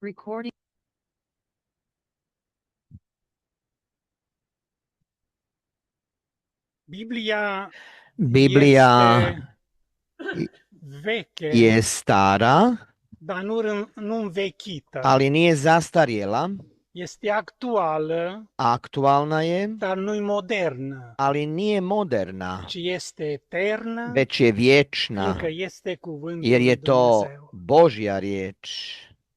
Recording. Biblia Biblia veche, je stara, dar nu învechită. ali nije zastarjela, Este actuală, aktualna je, dar nu-i modernă, ali nije moderna, ci este eternă, već je vječna, fiindcă este cuvântul jer lui je to Dumnezeu. Božja riječ.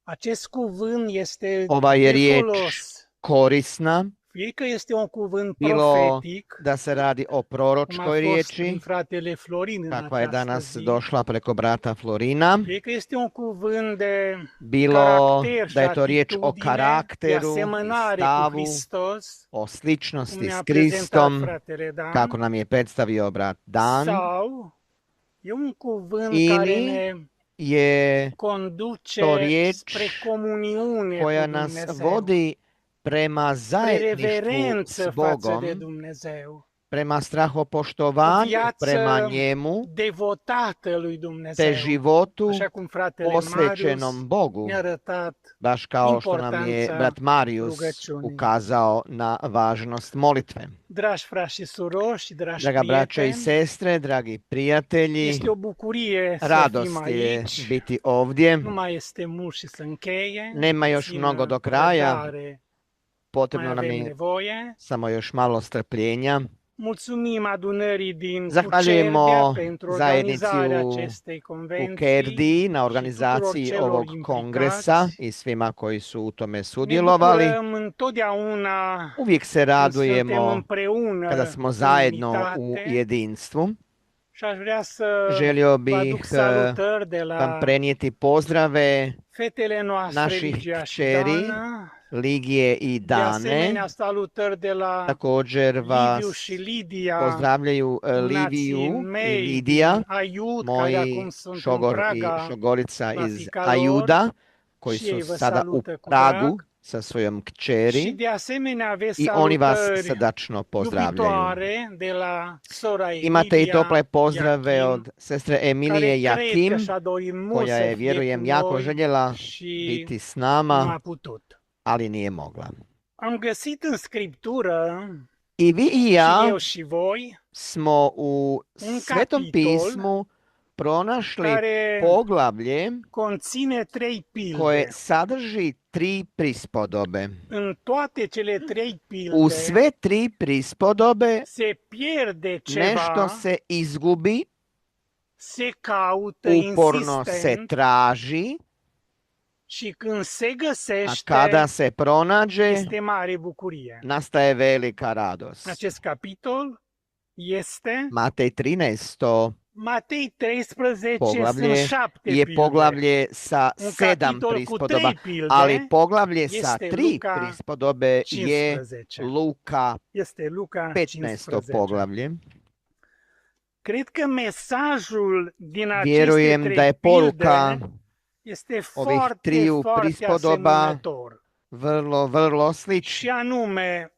Acest cuvânt este Ova je de riječ folos, korisna, fie că este un cuvânt bilo profetic, da se radi o cum a proročkoj fost prin riječi, fratele Florin în kakva je această danas zi, došla preko brata Florina, fie că este un cuvânt de bilo caracter și da je to riječ o atitudine, de karakteru i asemănare cu stavu, Hristos, o cum sličnosti ne-a s prezentat Kristom, fratele Dan, kako nam je predstavio brat Dan, sau e un cuvânt care ili ne je to conduce riječ spre comuniune koja cu nas Dumnezeu, vodi prema spre zajedništvu reverență s față de Bogom, Dumnezeu, prema o strahopoštovanju prema viață njemu, devotată lui te Dumnezeu, životu așa cum fratele Marius posvećenom Bogu, ne-a arătat baš kao što nam je importanța brat Marius rugăciunii. ukazao na važnost molitve. Dragi frați și surori și dragi Draga braćo i prieteni, sestre, dragi prijatelji, este o bucurie să fim radost je aici. biti ovdje. Nu mai este mult și să încheie. Nema još Puțină mnogo do kraja, răbdare mai potrebno nam avem je nevoie. samo još malo strpljenja. Mulțumim adunării din Zahvaljujemo Cucerdia pentru zajednici organizarea u acestei convenții Kerdi na și organizaciji tuturor celor ovog kongresa implicați. i svima koji su u tome Ne sudjelovali. bucurăm întotdeauna Uvijek se când suntem radujemo împreună kada smo în zajedno u unitate jedinstvu. și aș vrea să Želio vă bih aduc salutări de vam la prenijeti pozdrave fetele noastre naših Ligia și kćeri, Dana, Ligije i de Dane. asemenea salutări de la Također Liviu vas și Lidia, pozdravljaju nații Liviju i mei Lidija, din Aiud, care acum moji sunt în šogor i Praga šogorica la iz fica lor, Ajuda, koji și ei su vă sada u salută cu Pragu drag. sa svojom Și kćeri de asemenea aveți i oni vas salutări srdačno pozdravljaju. iubitoare de la sora Imate i tople Emilia pozdrave Iachim, od sestre care Emilije cred Jakim, că și-a dorit mult koja să je, fie vjerujem, cu jako noi željela și biti s nu nama, a putut. ali nije mogla. Am găsit în Scriptură, I vi i și ja eu și voi, smo u un Svetom capitol pismu pronašli care poglavlje conține 3 koje pilde. sadrži 3 prispodobe. În toate cele 3 U pilde sve 3 prispodobe se pierde nešto ceva, se izgubi, se caută uporno se insistent traži, și când se a găsește, kada se pronađe, este mare bucurie. nastaje velika radost. Acest capitol este Matej 13. Matei 13, poglavlje sunt 7 je pilde. poglavlje sa Un 7 capitol cu prispodoba, 3 pilde ali poglavlje sa este 3 Luka prispodobe je 15. Luka Este Luca 15. 15. poglavlje. Cred că mesajul din aceste Vjerujem da je 3 poruka pilde este ovih foarte, triju foarte prispodoba asemănător. vrlo Și slična. anume,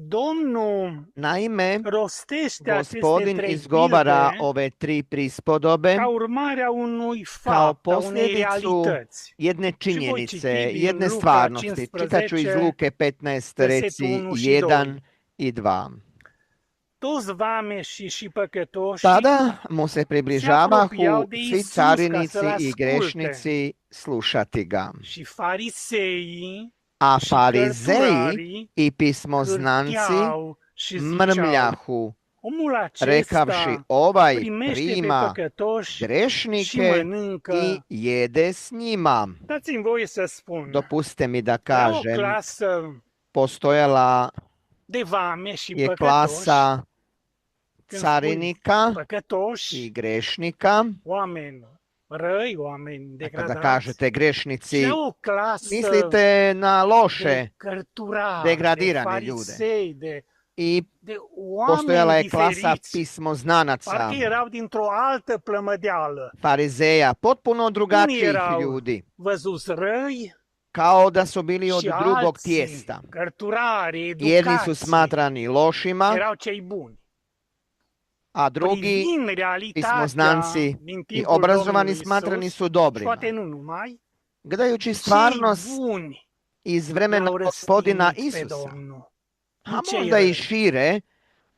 Domnul Naime, rostește aceste Gospodin 3 izgovara pilde ove 3 prispodobe ca urmare a unui kao fapt, a unei posljedicu realități. jedne Și voi činjenice, citi din jedne Luca stvarnosti. Čitaću iz 15, Luke 15, versetul reci 1 și 1 2. i 2. Toți vameșii și păcătoși Tada mu se se približavahu apropiau de svi Isus ca să-l carinici i asculte. grešnici slušati ga. Și fariseii A și farizei cărturarii i pismoznanci cârteau și ziceau, mrmljahu, omul rekavši acesta ovaj primește pe prima păcătoși și grešnike mănâncă. i jede s njima. Dați-mi voie să spun, Dopustite mi da era o kažem, clasă postojala de vame și je păcătoși, klasa când spui carinika păcătoși, i grešnika, oameni răi, oameni a kada degradați, kažete grešnici, și o clasă mislite na loše, de cărturari, de degradirane ljude. farisei, I de postojala oameni je klasa diferiți, pismoznanaca, parcă erau dintr-o altă plămădeală. farizeja, potpuno Unii drugačijih erau ljudi, văzuți răi kao da su bili od și drugog alții, tijesta. cărturari, Jedni su educați, smatrani lošima, erau cei buni. a drugi Privind realitatea pismoznanci din i timpul obrazovani Domnului smatrani Isus, su și dobrima. poate nu numai, Gledajući Cei stvarnost buni iz vremena l-au Gospodina răstignit pe Isusa, Domnul. a Cei možda i răi. šire,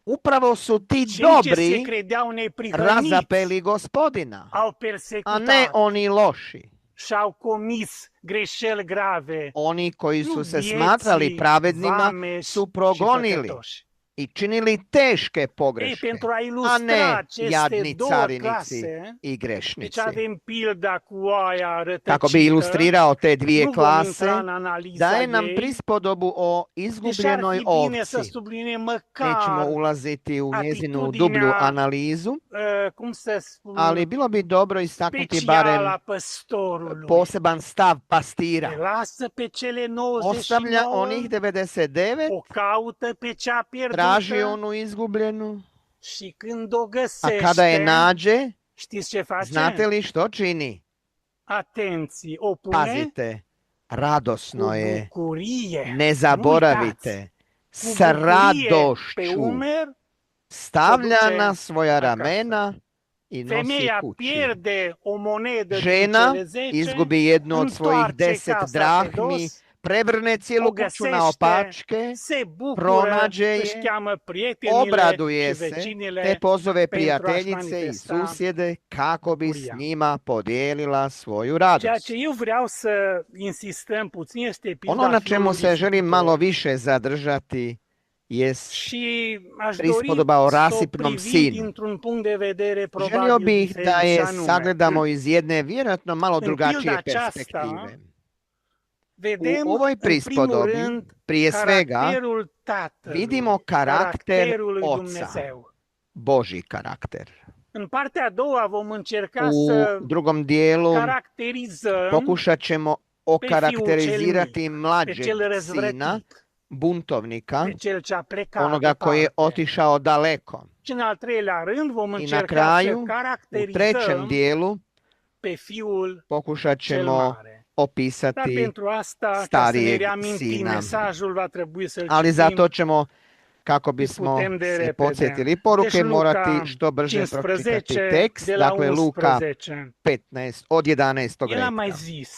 upravo su ti Cei ce se dobri credeau neprihăniți razapeli Gospodina, au a ne persecutat oni loši. și-au comis greșeli grave, Oni koji nu su se smatrali bieții, pravednima vameși su și progonili păcătoși. i činili teške Ei, pogreške, pentru a a ilustra ne aceste jadni două carinici clase, i deci grešnici. avem pilda cu oaia Kako bi rătăcită, ilustrirao te dvije nu vom intra klase, în analiza daje nam ei, prispodobu o deși ar izgubljenoj fi bine să ovci. subliniem Nećemo măcar, ulaziti u njezinu atitudinea, dublju analizu, cum să ali spun, bilo bi dobro istaknuti specială barem a păstorului. poseban stav Le pastira. lasă pe cele Ostavlja 99, onih 99, o caută pe cea traži pierdută onu izgubljenu, și când o a kada je găsește, nađe, știți ce face? znate li što čini? Atenție, o pune Pazite, cu radosno je, bucurie. ne Nu uitați, zaboravite, cu s bucurie pe radošću umer, stavlja duce na svoja acasă. ramena i nosi Femeia kući. pierde o monedă din Žena cele 10, izgubi jednu od svojih întoarce 10 casa pe drahmi, dos, prevrne cijelu o kuću găsește, naopačke, se bucură, pronađe își je, cheamă prietenile obraduje și se, te vecinile pozove pentru a-și prijateljice i manifesta susjede kako bi s bucuria. njima podijelila svoju Ceea radost. ce eu vreau să insistăm puțin este Ono pilda na čemu fiului se želim malo risipitor. više zadržati jest Și aș dori prispodoba o să o rasipnom privim sinu. dintr-un punct de vedere Želio probabil bih da diferit, și je anume, sagledamo iz jedne vjerojatno malo în pilda drugačije aceasta perspektive. vedem U ovoj în primul prispodobi, rând prije svega, caracterul Tatălui, vidimo karakter caracterul lui Oca, Dumnezeu. Božji karakter. În partea a doua vom încerca U să drugom dijelu caracterizăm pokušat ćemo pe fiul cel okarakterizirati mic, pe mlađeg cel sina, răzvrătit, buntovnika, pe cel ce a plecat onoga koji je departe. otišao daleko. Și în al treilea rând vom I na încerca să kraju, u trećem caracterizăm dijelu, pe fiul pokušat cel ćemo mare. Dar opisati pentru asta, ca să ne starijeg reamintim, sina. mesajul va trebui să-l Ali citim zato ćemo, kako bismo putem de se repede. podsjetili poruke, Deci Luca morati što brže 15 pročitati tekst. de la Dakle, Luka 11. 15, od 11. El a mai redka. zis,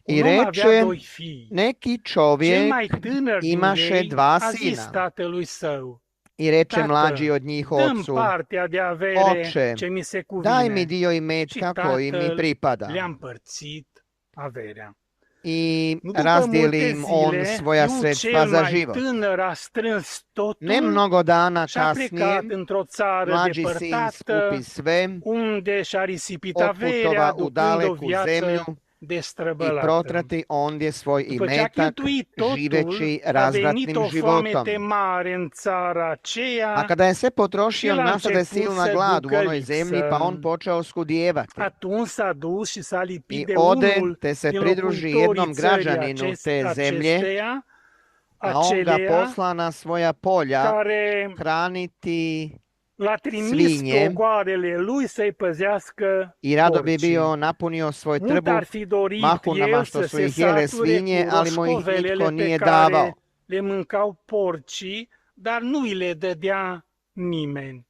I un om avea reče, doi fii. neki Cel čovjek mai tânăr din imaše ei dva a zis sina. tatălui său, I reče Tată, mlađi od njih dă-mi ocu, partea de avere Oče, ce mi se daj mi cuvine. dio Și imetka koji mi tatăl pripada. le-a împărțit averea. I Nu după razdijeli multe im on zile, svoja fiul sredstva cel za mai život. tânăr a strâns totul Ne mnogo dana și a plecat kasnije, într-o țară mlađi sin depărtată, skupi sve, unde și-a risipit averea, otputova u ducând o daleku viață zemlju i destrăbălată. protrati ondje svoj După ce a imetak, cheltuit totul, živeći a venit razvratnim o životom. foamete mare în țara aceea. A kada je sve potrošio, El a nasade început silna să glad u ducă onoj zemlji, pa on lipsă. počeo skudijevati. Atunci s-a dus și s-a lipit I de ode unul te se din pridruži locuitorii jednom țării građaninu te zemlje, acesteia, a on ga aceleia posla na svoja polja care hraniti l-a trimis svinje pe ogoarele lui să-i păzească i rado bi porcii. bio napunio svoj Mult trbuh ar fi dorit mahunama el što să su se ih jele sature svinje, cu ali mu ih roșcovelele nitko pe nije care davao. le mâncau porcii, dar nu îi le dădea nimeni.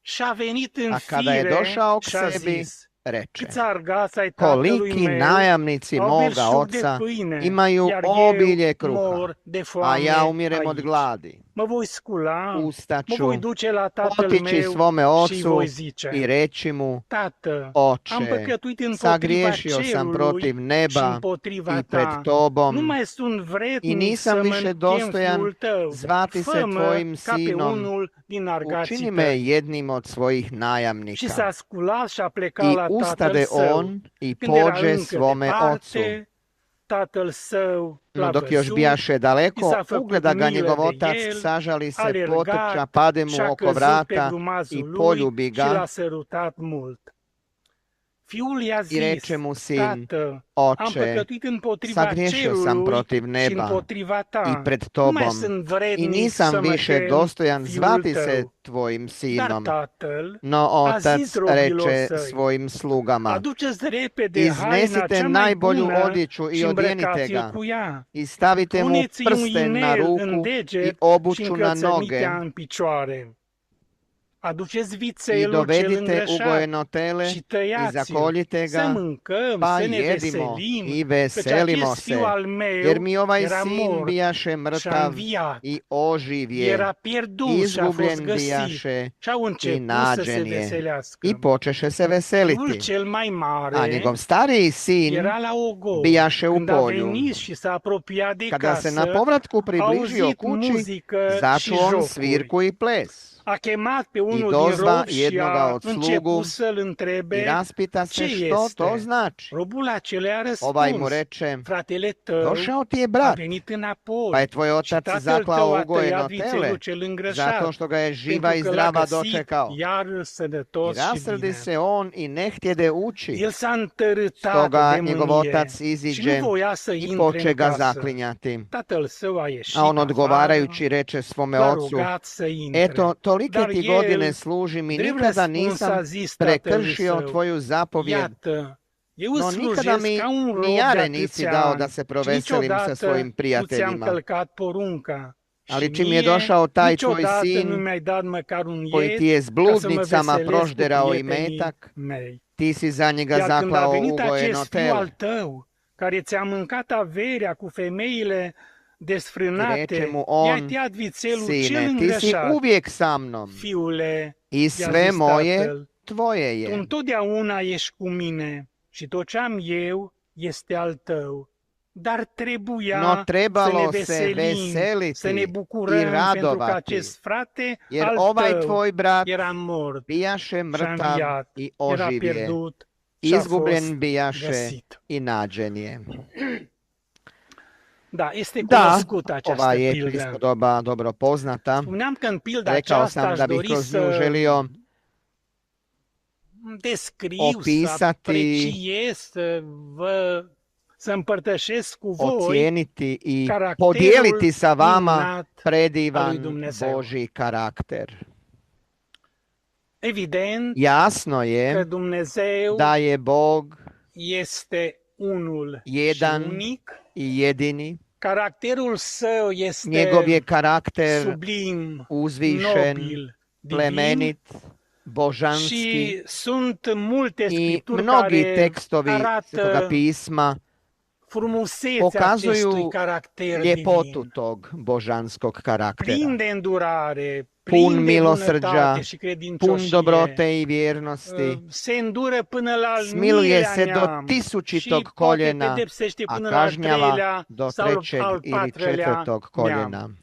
Și a venit în A kada je fire došao k și a sebi, zis, reče, câți argați ai tatălui koliki meu najamnici au moga belșug de oca pâine, imaju iar obilje eu kruha, mor de a foame ja umirem od aici. gladi. Mă voi scula, mă Ustaću, voi duce la tatăl otići meu svome și ocu voi zice, i reći mu, Tată, am Oče, păcătuit împotriva sagriješio sam cerului protiv și neba împotriva i pred ta. Nu tobom mai sunt i vrednic nisam să mă više închem dostojan fiul tău. zvati se Fă-mă tvojim ca pe sinom. unul din argații Učini me tăi. jednim od svojih Și s-a najamnika. sculat și a plecat I la tatăl ustade său. on i Când era pođe încă svome ocu. departe, tatăl său No l-a dok još văzut, bijaše daleko, i s-a făcut ugleda ga milă njegov de otac, el, sažali se, alergat potrča, pade mu și-a oko căzut pe vrata i grumazul lui poljubi și ga l-a sărutat mult. Fiul i-a i zis, reče mu sin, Tată, am Oče, păcătuit împotriva sagriješio sam cerului protiv și neba împotriva i ta. pred Nu mai tobom sunt i vrednic nisam să mă više chem dostojan fiul zvati se tău. tvojim Dar sinom. tatăl No a otac zis robilor reče săi, svojim slugama, aduceți repede haina iznesite cea mai najbolju bună odjeću și i odijenite îmbrăcați-l ga cu ea. i stavite mu Puneți-i un prsten na inel în ruku i deget și obuću na noge încălțămintea în picioare. aduceți I vițelul cel dovedite îngrășat ugojeno tele și i tăiați-l, zakoljite să ga, mâncăm, pa să ne jedimo veselim, i căci veselimo acest fiu se, al jer meu mi ovaj era sin mort bijaše și a mrtav înviat, i oživje, era pierdut și a fost izgubljen găsit. bijaše Și au i început să se nađen je. I veselească. počeše se Fiul veseliti. cel mai A mare njegov stariji sin era la ogor. bijaše u Când a polju. venit și s-a apropiat de Kada se na casă, povratku a približio auzit kući, muzică și začuo on jocuri. svirku i ples. A chemat pe I unul din dozva robi și jednoga a od slugu început să-l I întrebe raspita ce se što to este. znači. Robul acela a Ovaj mu răspuns, reče, fratele tău došao ti je a brat, venit pa înapoi je tvoj și otac tatăl zaklao tău a ugojeno tăiat vițelul tele, cel zato îngrășat, što ga je živa pentru i că l-a zdrava găsit dočekao. iar I sănătos și rasrdi bine. se on i ne htjede ući. El s-a întărâtat Stoga de njegov mânie otac și nu iziđe voia să i intre poče în ga casă. zaklinjati. Tatăl său a ieșit A on afară, odgovarajući reče svome l-a ocu, rugat să intre. eto, tolike Dar ti godine el, služim i drept nikada răspuns, a nisam zis tatălui prekršio său, tvoju zapovjed, iată, eu no îți nikada slujesc mi ca un rob ni de jare nisi atâția dao da ani se și proveselim sa svojim niciodată nu ți-am prijateljima. călcat porunca. Și Ali čim je mie došao taj tvoj niciodată nu sin mi-ai dat măcar un koji ied ti je s ca să mă bludnicama veselesc cu prožderao prietenii imetak, mei. ti si za njega Iar când a zaklao venit ugojeno acest fiu al tele. tău, care ți-a mâncat averea cu femeile I desfrânate, reče mu i-ai on, tăiat vițelul cel sine, ti si îngrășat. uvijek sa mnom Fiule, i i-a sve zis moje tatăl, tvoje tu je. întotdeauna ești cu mine și tot ce am eu este al tău. Dar No trebuia să ne trebalo se veselim, să ne veseliti i bucurăm pentru că radovati, acest frate jer al ovaj tău tvoj brat era mort bijaše și a mrtav înviat, i era oživje, pierdut și a fost izgubljen bijaše găsit. i nađen je. Da, este Da, cunoscută această ova je pildă. prispodoba dobro poznata. Spuneam că în pilda Rekao aceasta sam aș da bih dori kroz nju să želio descriu, să opisati, apreciez, să împărtășesc cu voi ocijeniti i caracterul podijeliti sa vama minunat al lui predivan Dumnezeu. Božji karakter. Evident Jasno că je Dumnezeu da je Bog este unul jedan și unic. i jedini. Caracterul său este Njegov je karakter sublim, uzvišen, nobil, divin plemenit, božanski și sunt multe i scripturi mnogi care tekstovi Svetoga arată pisma frumusețea pokazuju acestui caracter ljepotu divin. tog božanskog karaktera. Plin de îndurare, Pun plin de milosrđa, bunătate și pun credincioșie. dobrote i vjernosti, Se îndură până la al smiluje miilea se do neam tisućitog și poate koljena, pedepsește a până la al kažnjava treilea do sau trećeg al ili patrulea četvrtog koljena. neam.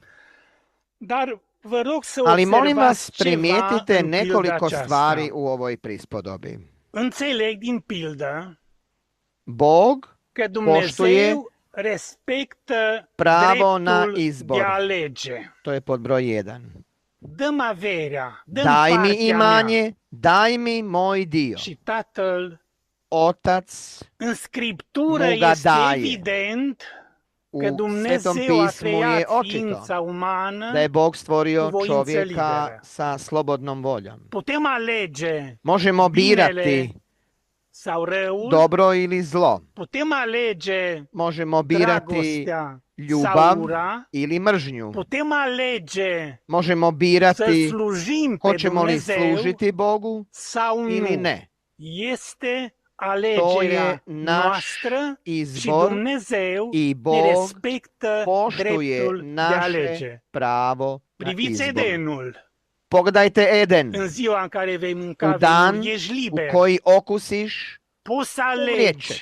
Dar vă rog să Ali molim vas, observați ceva primijetite în pilda nekoliko aceasta. stvari u ovoj prispodobi. Înțeleg din pildă Bog că poštuje Dumnezeu respectă pravo na dreptul izbor. de a alege. To je pod broj 1. Dăm averea, dăm Daj mi partea mea. imanje, daj mi moj dio. Și Tatăl, Otac în Scriptură mu ga este daje. evident că U Svetom Dumnezeu a pismu je creat očito ființa umană. da je Bog stvorio cu voință čovjeka liberă. sa slobodnom voljom. Putem alege Možemo binele birati sau răul, dobro ili zlo. putem alege Možemo birati dragostea ljubav sau ura, ili mržnju. putem alege Možemo să birati slujim pe hoćemo li Dumnezeu služiti Bogu sau ili nu. ne. Este To alegerea je naš noastră și izbor Dumnezeu i ne Bog respectă poštuje dreptul de a naše alege. pravo na Priviți izbor. Edenul. Pogledajte Eden. În ziua în care vei mânca U dan vinul, ești u liber. koji okusiš, Poți să alegi umrijećeš.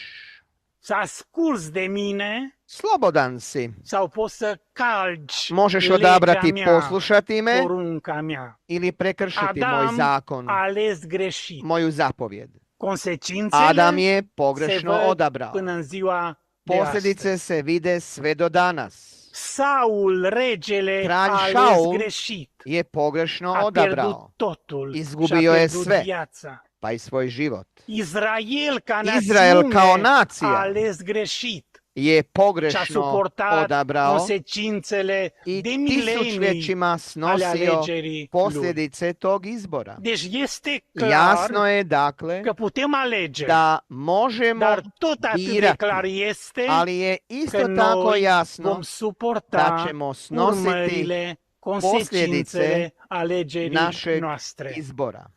să asculți de mine Slobodan si. sau poți să calci Možeš legea odabrati mea, poslušati me porunca mea. ili prekršiti moj Adam zakon, a ales greșit. moju zapovjed. Consecințele Adam je se pogrešno văd odabrao. până în ziua de Posljedice astăzi. se vide sve do danas. Saul, regele, Kralj a ales Šaul greșit. je pogrešno A odabrao, pierdut totul Izgubio și a je pierdut sve. viața. pa i svoj život. Israel ca Izrael kao națiune nacija a ales greșit je și a pogrešno suportat odabrao consecințele i de milenii tisućljećima ale snosio alegerii lui. posljedice tog izbora. Deci este clar Jasno je dakle că putem alege, da možemo dar tot atât de birati, clar este ali je că isto tako noi jasno vom da suporta ćemo snositi urmările consecințele alegerii našeg noastre. izbora.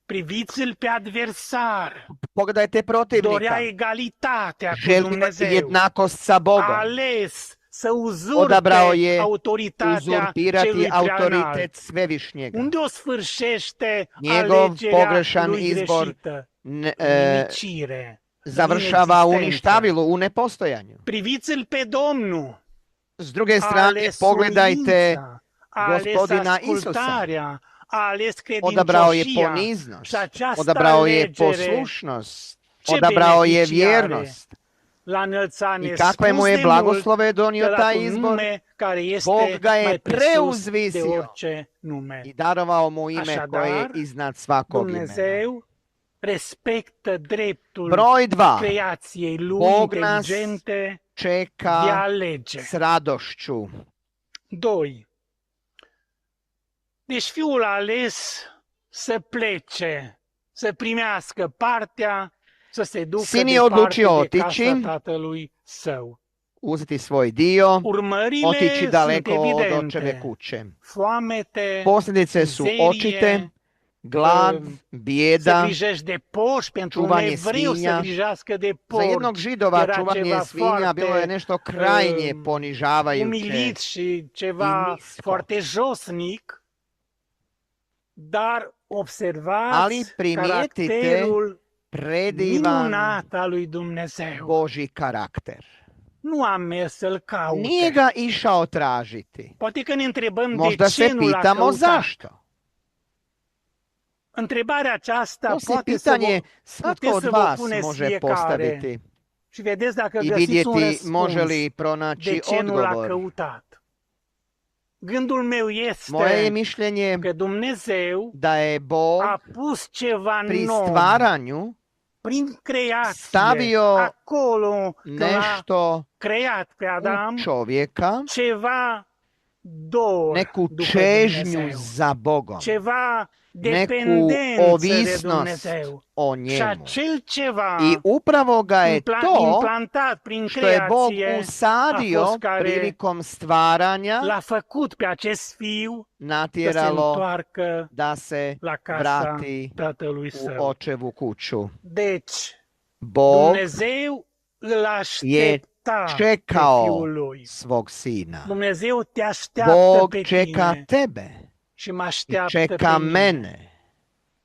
Priviți-l pe adversar. Pogledajte protivnika. Dorea egalitatea cu Želi Dumnezeu. jednakost sa A Bogom. ales să Odabrao uzurpe je autoritatea uzurpirati celui preanalt. autoritet Svevišnjega. Unde o sfârșește Njegov alegerea pogrešan lui izbor greșită? ne- Nimicire. završava u inexistență. uništavilu, u nepostojanju. Priviți-l pe Domnul. S druge A strane, ales pogledajte umilința, a ales gospodina Isusa. ascultarea, a ales Odabrao je credincioșia. poniznost, Și această odabrao je alegere, poslušnost, ce odabrao je beneficii are? vjernost. La înălțare I kakve mu je blagoslove donio taj izbor? nume care este Bog ga je mai presus de preuzvisio orice nume. i darovao mu ime Așadar, koje je iznad svakog imena. Dumnezeu respectă dreptul Broj 2. creației lui Bog nas inteligente de a čeka alege. s radošću. 2. Deci fiul a ales să plece, să primească partea, să se ducă Sin je departe odlučio de casa otići, tatălui său. uzeti svoj dio, Urmările otići sunt daleko od očeve evidente. kuće. Foamete, Posljedice su mizerie, očite, glad, să bijeda. grijești de porci, pentru un čuvanje evreu să svinja. grijească de Za jednog porci. Židova era čuvanje ceva svinja bilo je foarte, nešto krajnje ponižavajuće. umilit și I ceva nisko. foarte josnic, dar observați Ali primijetite caracterul Predivan minunat al lui Dumnezeu. Božji karakter. Nu am mers să-l caute. Nije ga išao tražiti. Poate că ne întrebăm Možda de se ce nu l-a pitamo căutat. zašto. Întrebarea aceasta To si poate să pitanje vă, svatko puteți od să vă vas puneți može fiecare. postaviti Și vedeți dacă i găsiți un vidjeti može răspuns li de pronaći ce nu l-a odgovor. căutat. Gândul meu Moje je este mišljenje că Dumnezeu da je Bog a pus ceva pri nou stvaranju prin creație, stavio acolo când l-a nešto creat pe u Adam, čovjeka, ceva dor neku după čežnju Dumnezeu, za Bogom, ceva neku dependență de ovisnost Dumnezeu. o Și njemu. acel ceva I upravo ga je to implantat prin što je Bog creație usadio a fost care prilikom stvaranja l-a făcut pe acest fiu să se natjeralo întoarcă da se la casa vrati tatălui u său. očevu kuću. Deci, Bog Dumnezeu îl aștepta pe čekao fiul lui. svog sina. Dumnezeu te așteaptă Bog pe čeka tine tebe și mă i așteaptă čeka pe mine. mene.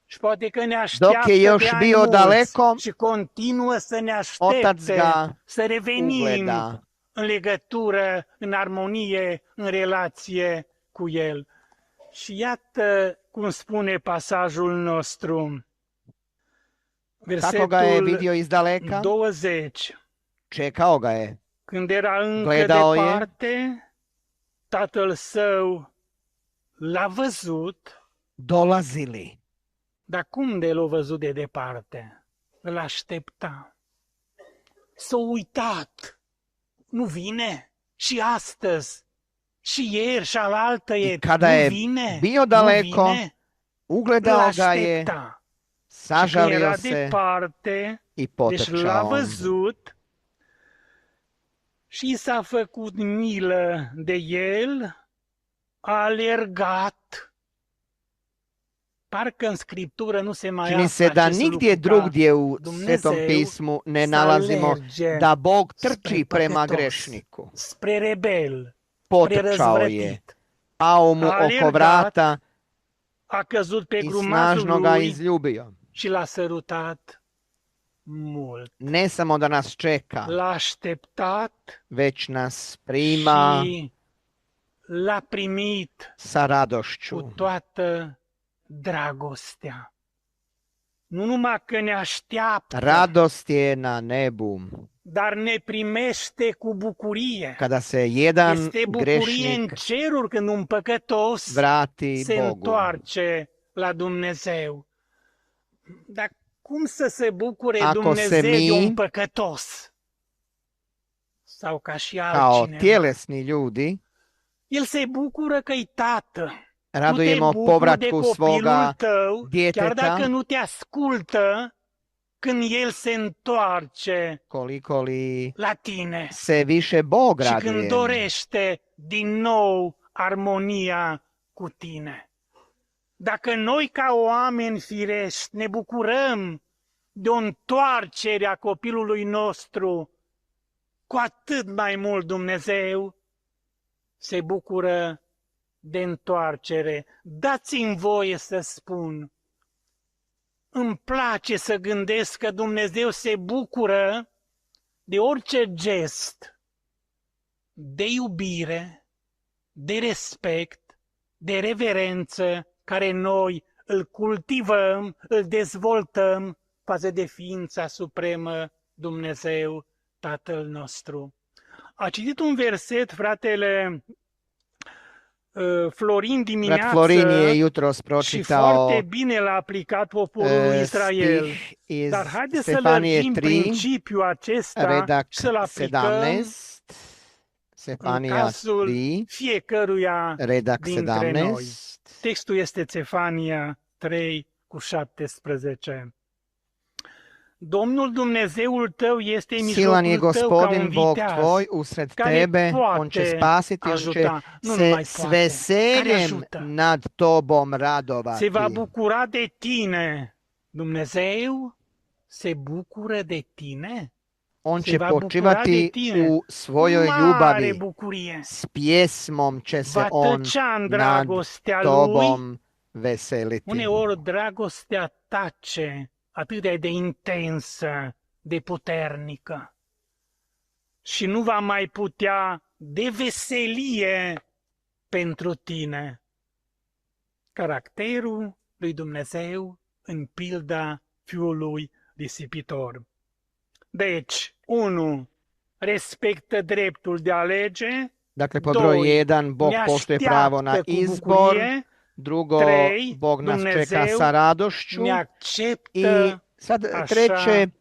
Și poate că ne Dok așteaptă je još de ani bio mulți daleko, și continuă să ne Otac aștepte ga să revenim ugleda. în legătură, în armonie, în relație cu El. Și iată cum spune pasajul nostru. Kako ga je Versetul vidio iz daleka? 20. Čekao ga je. Când era încă Gledao je. departe, tatăl său l-a văzut, Dolazili. dar cum de l-a văzut de departe? Îl aștepta. S-a uitat. Nu vine? Și astăzi, și ieri, și alaltă I ieri. kada Nu je vine? bio Nu daleko, vine? Îl ugledao ga je, aștepta. Și când sažalio era se departe, i deci l-a potrčao. văzut și s-a făcut milă de el, a alergat. Parcă în Scriptură nu se mai Čini află se da acest nigdje lucru, drugdje u Dumnezeu Svetom pismu ne să nalazimo alerge da Bog spre trči prema păcătos, grešniku. spre rebel, spre Potrčao je, răzvrătit. pao mu A oko alergat vrata A căzut pe i grumazul snažno ga lui izljubio. și l-a sărutat mult. Ne samo da nas čeka, L-a așteptat već nas prima și l-a primit sa cu radošću. toată dragostea. Nu numai că ne așteaptă, Radost je na nebu. dar ne primește cu bucurie. Kada se jedan Este bucurie în grešnik ceruri când un păcătos vrati se Bogu. întoarce la Dumnezeu. Dar cum să se bucure Ako Dumnezeu se de mi, un păcătos? Sau ca și kao altcineva. tjelesni ljudi, El se bucură că-i tată. radujemo Tu te bucuri de povratku copilul svoga tău, chiar dacă djeteta, nu te ascultă, când el se întoarce koliko li la tine se više Bog și când raduje. dorește din nou armonia cu tine. Dacă noi ca oameni firești ne bucurăm de o întoarcere a copilului nostru, cu atât mai mult Dumnezeu se bucură de întoarcere. Dați-mi voie să spun, îmi place să gândesc că Dumnezeu se bucură de orice gest de iubire, de respect, de reverență care noi îl cultivăm, îl dezvoltăm față de ființa supremă Dumnezeu, Tatăl nostru. A citit un verset fratele Florin dimineață Florin je jutros și pročitao foarte bine l-a aplicat poporul Israel. stih iz Dar haideți să Stefanije lărgim 3, principiul acesta redak și să-l aplicăm 17, în Stefanija cazul 3, fiecăruia redak dintre noi. 17. Textul este Stefania 3 cu 17. Domnul Dumnezeul tău este în Silan je mijlocul tău ca un Gospodin Bog viteaz tvoj usred care tebe, on će poate spasiti, on će ajuta, nu se numai s poate, care veseljem ajută. nad tobom Se radovati. va bucura de tine. Dumnezeu se bucură de tine? On se će va bucura de počivati tine. u svojoj Mare ljubavi. bucurie. S pjesmom će se Va on tăcea în nad dragostea lui. tobom veseliti. Uneori dragostea tace atât de intensă, de puternică și nu va mai putea de veselie pentru tine. Caracterul lui Dumnezeu în pilda fiului risipitor. Deci, 1. Respectă dreptul de a alege. Dakle, pod 2. broj 1, Bog Ne poštuje pravo na așteaptă cu izbor. bucurie. Drugo, 3. Bog nas čeka Dumnezeu sa radošću. ne I acceptă sad așa treće,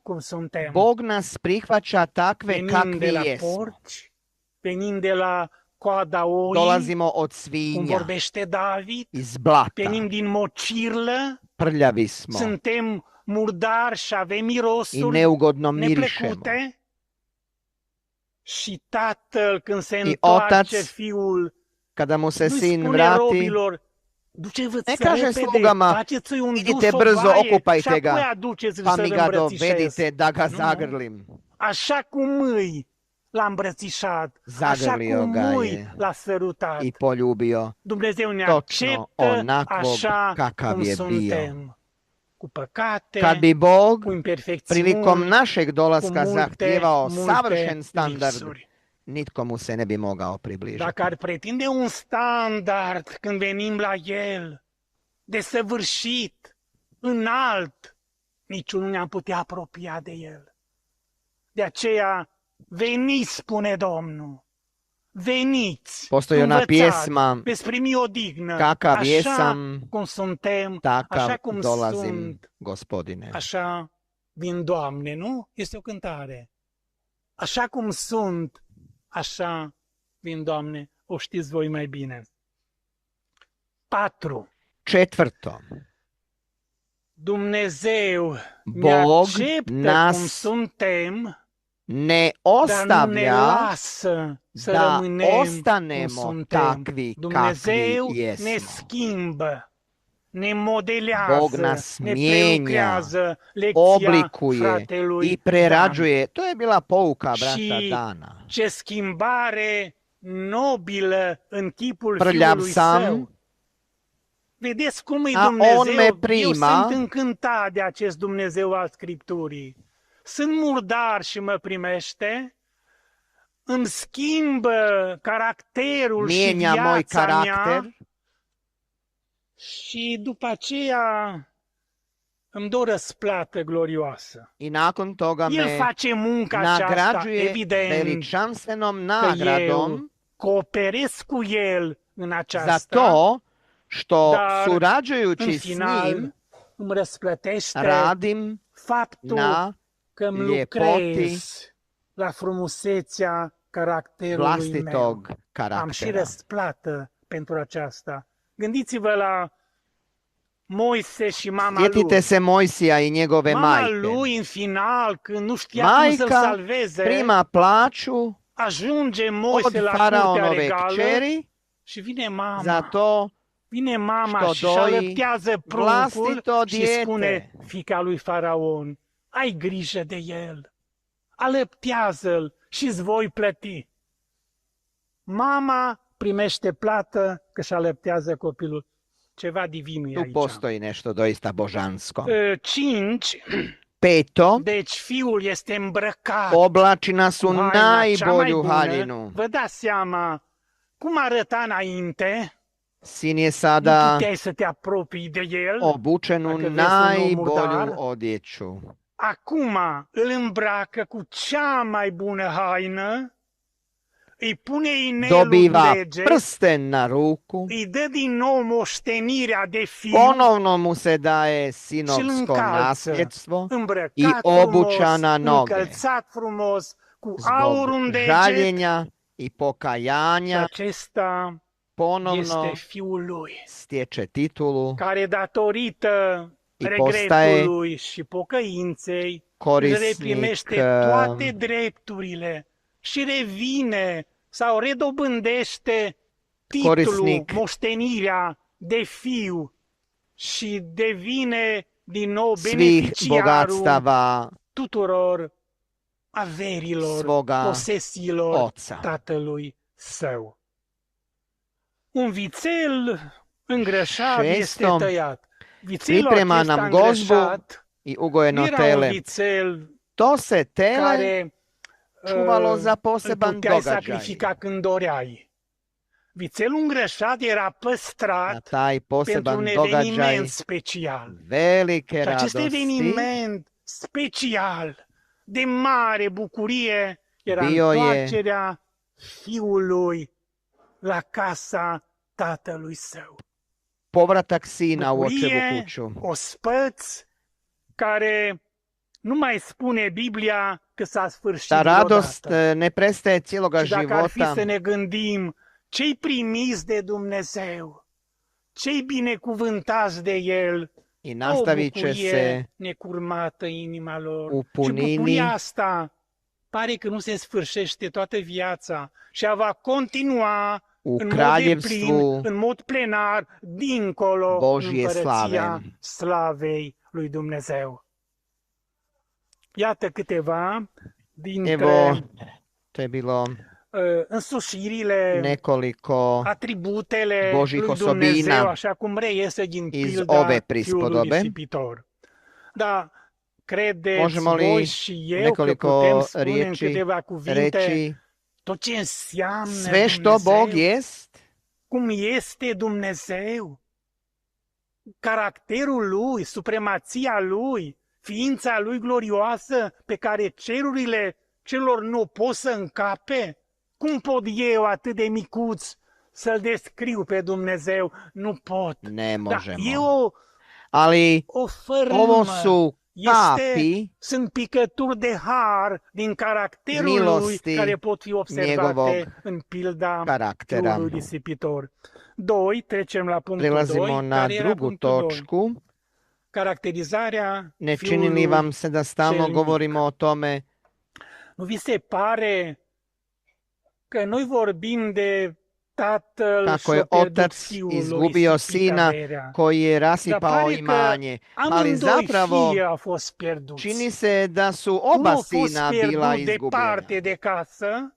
cum suntem. Bog nas prihvaća takve Venim de kakvi la jesmo. porci, venim de la coada oii, Dolazimo od cum svinja, vorbește David, iz blata, venim din mocirlă, prljavi smo suntem murdari și avem i mirosuri neugodno mirišemo. neplăcute. Și tatăl, când se I întoarce otac, fiul, kada mu se nu sin spune vrati, robilor, duceți-vă ne kaže repede, slugama, faceți-i un idite dus, o brzo, baie și okupajte apoi ga, aduceți-l pa să-l mi ga îmbrățișez. dovedite da ga Nu, zagrlim. Așa cum îi l-a îmbrățișat, așa Zagrlio cum ga îi je l-a sărutat. i poljubio, Dumnezeu ne točno acceptă onakvog așa kakav cum je bio. suntem, cu păcate, Kad bi Bog cu imperfecțiuni, prilikom našeg cu dolaska multe, zahtijevao savršen standard, lipsuri. nitko mu se ne bi mogao približiti. Dacă ar pretinde un standard când venim la El, desăvârșit, înalt, niciunul ne-am putea apropia de El. De aceea, veniți, spune Domnul, veniți, Postoji ona învățați, pjesma, veți primi odihnă, kakav așa jesam, cum suntem, takav așa cum dolazim, sunt, Gospodine. așa vin, Doamne, nu? Este o cântare. Așa cum sunt, așa vin, Doamne, o știți voi mai bine. 4. Četvrto, Dumnezeu ne Bog acceptă nas cum suntem, ne dar nu ne ostavlja lasă să da rămânem cum ostanemo suntem. takvi Dumnezeu kakvi ne jesmo. schimbă, ne Bog modelează, nas ne mijenja, prelucrează lecția oblikuje fratelui i prerađuje. To je bila pouka brata Și Dana. ce schimbare nobilă în chipul Prljav Fiului sam, Său. Vedeți cum e a Dumnezeu? on me Eu prima. sunt încântat de acest Dumnezeu al Scripturii. Sunt murdar și mă primește, îmi schimbă caracterul și Mijenja moj viața karakter mea și după aceea îmi dă o răsplată glorioasă. i nakon toga El me face munca aceasta, nagrađuje evident, veličanstvenom că eu nagradom cooperez cu El în za aceasta, to što dar în surađujući s final njim îmi răsplătește radim faptul na că îmi ljepoti lucrez la frumusețea caracterului meu. vlastitog Am și karaktera. răsplată pentru aceasta. Gândiți-vă la Moise și mama Sjetite lui. se Mojsija i njegove Mama majke. lui în final, când nu știa cum să-l Majka salveze, prima plaću ajunge od Moise la curtea faraonove regală kćeri Și vine mama. Zato Vine mama što și doji alăptează pruncul vlastito și dijete. spune fiica lui Faraon, ai grijă de el, alăptează-l și îți voi plăti. Mama primește plată că și alăptează copilul. Ceva divin e Tu aici. postoji nešto doista božansko. 5. Peto, Deci fiul este îmbrăcat oblačina su cu haina cea mai najbolju bună. haljinu. Vă dați seama cum arăta înainte? Sin je Nu sada puteai să te apropii de el. obučen u Dacă vezi un om murdar, najbolju odjeću. acum îl îmbracă cu cea mai bună haină, îi pune inelul în Dobiva deget, prsten na ruku. îi dă din nou moștenirea de fiu, Ponovno mu se daje și îl sinovsko încalță, nasljedstvo i îmbrăcat obuća frumos, na noge. încălțat frumos, cu aur Zbog în deget. žaljenja i Și pokajanja acesta ponovno este fiul lui, stječe titulu care datorită i postaje regretului și pocăinței își korisnik reprimește toate drepturile și revine sau redobândește titlul, Korisnik moștenirea de fiu și devine din nou svih beneficiarul bogatstava tuturor averilor, svoga posesiilor oca. tatălui său. Un vițel îngrășat este Šesto, tăiat. Vițelul priprema acesta nam gozbu îngrășat i nu ugojeno era un tele. vițel To se tele care čuvalo za îl poseban puteai događaj. sacrifica când doreai. Vițelul îngrășat era Na păstrat taj pentru poseban un događaj eveniment special. velike Și acest radosti eveniment special, de mare bucurie, era Bio je întoarcerea fiului la casa tatălui său. povratak sina u očevu Bucurie, kuću. ospăț, care nu mai spune Biblia că s-a sfârșit Ta radost vreodată. ne prestaje cijeloga Și dacă ar fi života să ne gândim cei primiți de Dumnezeu, cei binecuvântați de El, i o nastavit će bucurie se necurmată inima lor. u Și punini bucuria asta pare că nu se sfârșește toată viața și va continua u în mod kraljevstvu deplin, în mod plenar, dincolo, în Božje împărăția slave. slavei lui Dumnezeu. Iată câteva dintre Evo, to je bilo însușirile, nekoliko atributele Božjih lui osobina Dumnezeu, așa cum reiese din iz pilda ove fiului prispodobe. risipitor. Da, credeți Možemo li voi și eu că nekoliko putem spune în riječi câteva cuvinte reći tot ce înseamnă sve što Bog Dumnezeu, jest, cum este Dumnezeu, caracterul Lui, supremația Lui, ființa Lui glorioasă pe care cerurile celor nu pot să încape? Cum pot eu, atât de micuț, să-L descriu pe Dumnezeu? Nu pot. ne Da, možemo. e Ali o ovo fărâmă. su kapi Sunt picături de har din caracterul lui milosti care pot fi observate njegovog în pilda karaktera. fiului risipitor. 2, trecem la punctul 2, Prelazimo na care era drugu punctul 2. točku. Caracterizarea Ne čini li fiului vam se da stalno cel mic. govorimo o tome Nu vi se pare că noi vorbim de tatăl kako je și-o pierdut otac fiul lui izgubio ispit sina averea? koji je Dar rasipao pare că imanje, ali amândoi zapravo fii au fost pierduți. čini se da su Unul oba a fost sina bila pierdut departe izgubljena. de casă,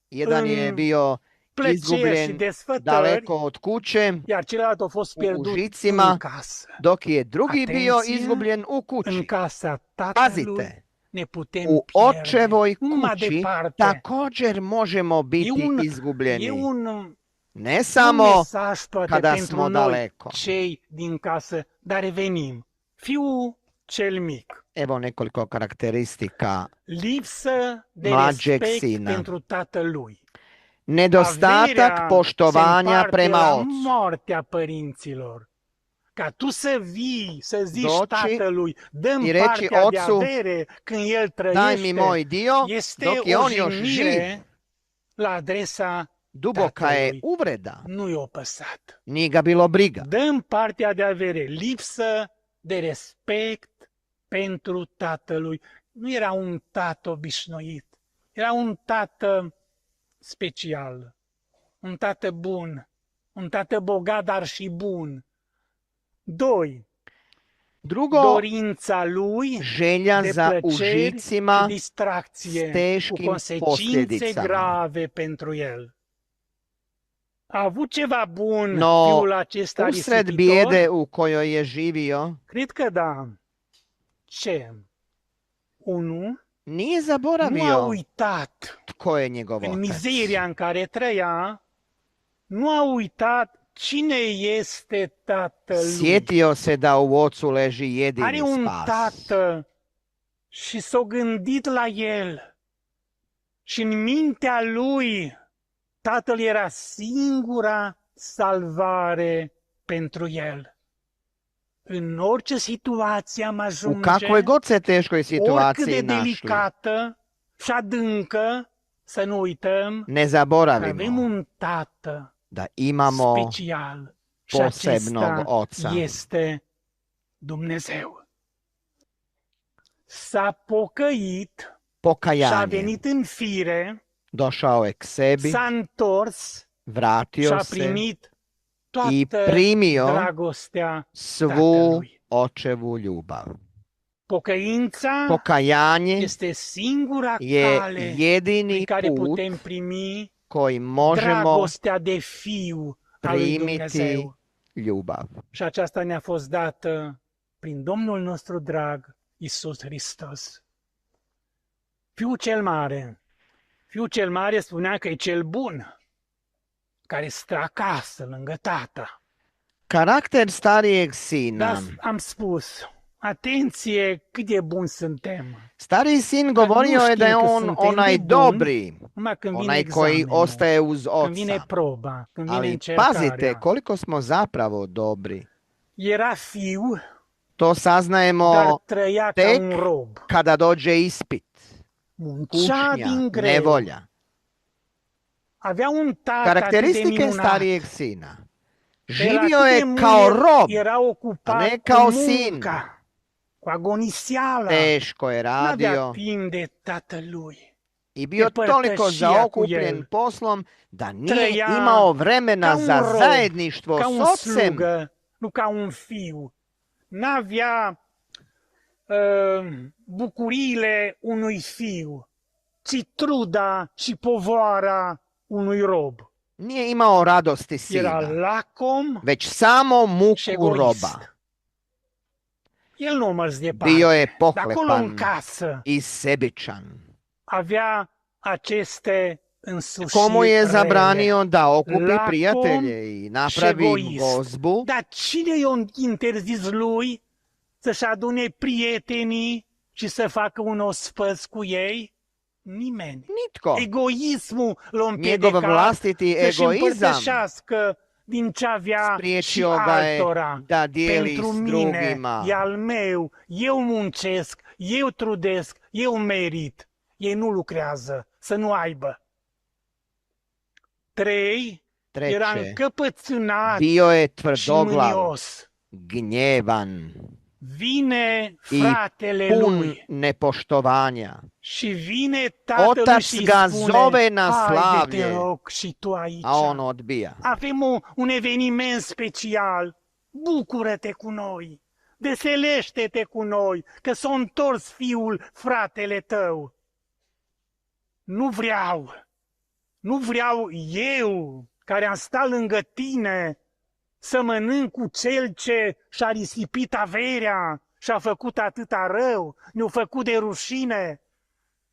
Jedan je în bio plăceri și izgubljen desfătări, daleko od kuće, iar celălalt a fost u pierdut în užicima, casă. dok je drugi bio Atenție, izgubljen u În kući. casa tatălui Pazite, ne putem u pierde. očevoj Numai kući departe. također možemo biti E izgubljeni. un Ne samo mesaj poate kada pentru smo noi, daleko. cei din casă, dar revenim. Fiul cel mic, Evo nekoliko karakteristika. lipsă de Mlađeg respect sina. pentru tatălui. Nedostatak Averea poštovanja se împarte prema la ocu. moartea părinților. Ca tu să vii, să zici Doći tatălui, dă-mi i reći partea de ocu, avere când el Daj mi trăiește, moj dio este dok je o on još živ. jignire la adresa Duboka je tatălui. uvreda. Nu i-o păsat. Nije ga bilo briga. Dăm partea de avere, lipsă de respect pentru tatălui. Nu era un tată obișnuit, era un tată special, un tată bun, un tată bogat, dar și bun. 2. Drugo, Dorința lui želja de za plăceri și užicima distracție, s cu teškim consecințe posljedicama. grave pentru el. A avut ceva bun No, fiul acesta usred risipitor? bijede u kojoj je živio, Cred că da. Ce? 1. nije Nu a zaboravio uitat tko je njegov în otac. mizeria în care trăia, nu a uitat cine este tatăl lui. Sjetio se da u ocu leži Are jedini un spas. tată și s-a gândit la el. Și în mintea lui, tatăl era singura salvare pentru el. În orice situație am U ajunge, kakvoj god se teškoj oricât de situaciji našli, delicată și adâncă, să nu uităm ne că zaboravimo avem un tată da imamo special și posebnog acesta oca. este Dumnezeu. S-a pocăit și a Pokajanje. venit în fire, Došao je k sebi, s-a întors și vratio a se primit i toată primio dragostea svu Tatălui. očevu ljubav. Pocăința Pokajanje este singura je cale prin jedini care put putem primi koji možemo dragostea de fiu al lui primiti Dumnezeu. ljubav. Și aceasta ne-a fost dată prin Domnul nostru drag, Iisus Hristos. Fiul cel mare. Fiul cel mare spunea că e cel bun, care stă acasă, lângă tata. Karakter starijeg Dar sina. am spus, atenție cât de buni suntem. Stariji sin govorio je da je știm că on suntem onaj de buni, dobri, Numai când vine onaj koji examenul, ostaje uz când vine oca. proba, când vine Ali încercarea. pazite koliko smo zapravo dobri. Era fiu, To dar saznajemo trăia ca tek un rob. kada dođe ispit, Muncea kušnja, din greu. nevolja. Avea un tată atât de Karakteristike minunat. starijeg sina. El Živio atât de je mult kao rob, era ocupat a ne kao cu sin. munca, cu agoniseala. teško je N-avea radio timp de tatălui. i bio de toliko părtășia cu zaokupljen el. poslom da nije Trăia imao vremena ca un za rob, zajedništvo ca s un ocem. slugă, nu ca un fiu. N-avea bucuriile unui fiu, ci truda și povoara unui rob. Nije imao radosti Era sina, lacom već samo și muku egoist. roba. El nu a mers departe. Bio je De acolo în pohlepan casă i sebičan. avea aceste însușiri Komu je rele. zabranio da okupi Lacom prijatelje i napravi egoist. gozbu? Dar cine i-a interzis lui să-și adune prietenii și să facă un ospăț cu ei? Nimeni. Nitko. Egoismul l-a Njegov împiedicat vlastiti să-și egoizam împărtășească din ce avea și spriječio ga je altora. da dijeli Pentru s mine, drugima. e al meu, eu muncesc, eu trudesc, eu merit. Ei nu lucrează, să nu aibă. 3. Era Treće, încăpățânat bio je și tvrdoglav, mânios. gnjevan Vine i fratele pun lui nepoštovanja. și vine tatălui Otac și ga spune, zove na haide te slavlje, rog și tu aici. a on odbija. Avem un eveniment special, bucură-te cu noi, veselește-te cu noi, că s-a întors fiul, fratele tău. Nu vreau eu, care am stat lângă tine, să mănânc cu cel ce și-a risipit averea și-a făcut atâta rău, ne-a făcut de rușine,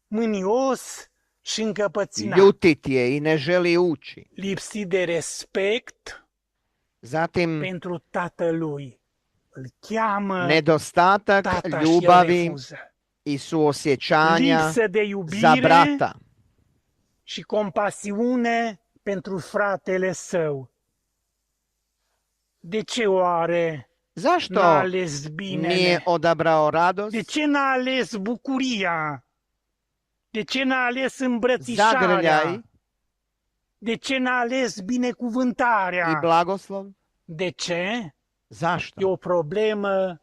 mânios și încăpățânat, Ljutit je i ne želi ući. lipsit de respect Zatim, pentru tatălui. Îl cheamă nedostatak tata și el ljubavi refuză. i suosjećanja Lipsă de za iubire brata. și compasiune pentru fratele său. De ce oare Zašto n-a ales nije binele? odabrao radost? De ce n-a ales bucuria? De ce n-a ales îmbrățișarea? Zagrljaj De ce n-a ales i binecuvântarea? blagoslov? De ce? E Zašto? o problemă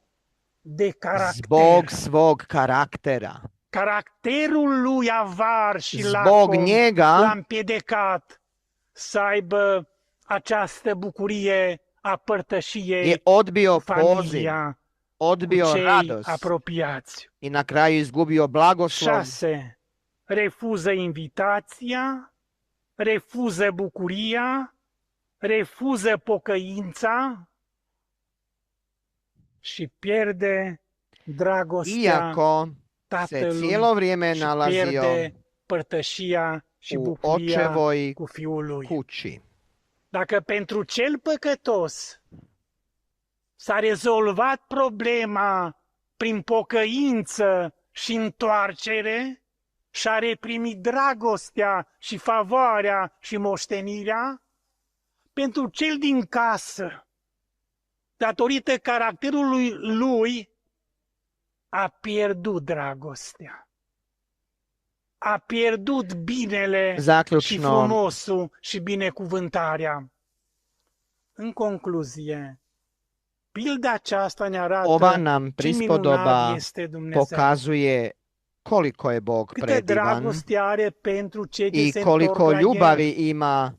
de caracter. Zbog svog karaktera. Caracterul lui avar și Zbog lacom njega l-a împiedicat să aibă această bucurie a părtășiei je odbio cu poziv, familia, cu odbio cei radost apropiați. i na kraju izgubio blagoslov. 6. Refuză invitația, refuză bucuria, refuză pocăința și pierde dragostea Iako se tatălui cijelo vrijeme și nalazio pierde părtășia și u bucuria očevoj cu fiul lui. kući. Dacă pentru cel păcătos s-a rezolvat problema prin pocăință și întoarcere și a reprimit dragostea și favoarea și moștenirea, pentru cel din casă, datorită caracterului lui, a pierdut dragostea. A pierdut binele și Zaključno, frumosul și binecuvântarea. În concluzie, pilda aceasta ne arată ova nam ce minunat prispodoba este Dumnezeu. pokazuje koliko je Bog Câtă predivan dragoste are pentru cei ce i se întorc koliko la El. ljubavi ima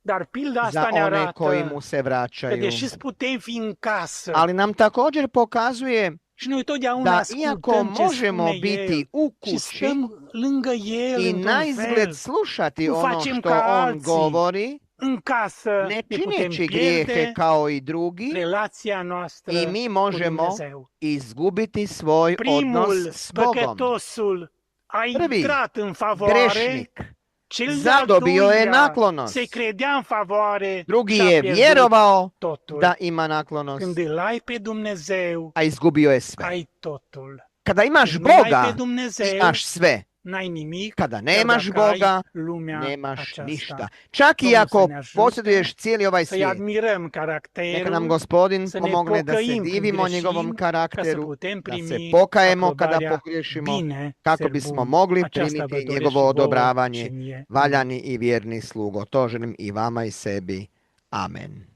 Dar pilda za asta ne one koji arată mu se că vraćaju. deși putem fi în casă Ali nam također pokazuje și noi totdeauna da iako ascultăm ce možemo spune biti El u și kući stăm lângă El i într-un na fel, izgled slušati nu ono facem što ca on alții. govori, în casă ne ne putem čineći grijehe pierde kao i drugi, relația noastră i mi cu možemo Dumnezeu. izgubiti svoj Primul, odnos s Bogom. păcătosul, a Prvi, intrat în favoare, Grešnik cel de-al zadobio je doilea naklonost. se credea în favoare Drugi și a je pierdut vjerovao totul. da ima naklonost, Când îl ai pe Dumnezeu, a izgubio je sve. ai totul. Kada imaš Când nu ai pe Boga, Dumnezeu, imaš sve. n-ai nimic, Kada chiar nemaš dacă ai Boga, lumea nemaš aceasta. ništa. Čak i Domnul ako să ne ajute posjeduješ cijeli ovaj Să-i svijet. admirăm Neka caracterul, nam Gospodin să ne pomogne da se pocăim când divimo njegovom greșim, ca să karakteru, putem da se primi pokajemo kada aprobarea pogriješimo, bine, kako cel bismo bun. mogli Aceasta vă primiti doresc njegovo și vouă odobravanje, și mie. valjani i vjerni slugo. To želim i vama i sebi. Amen.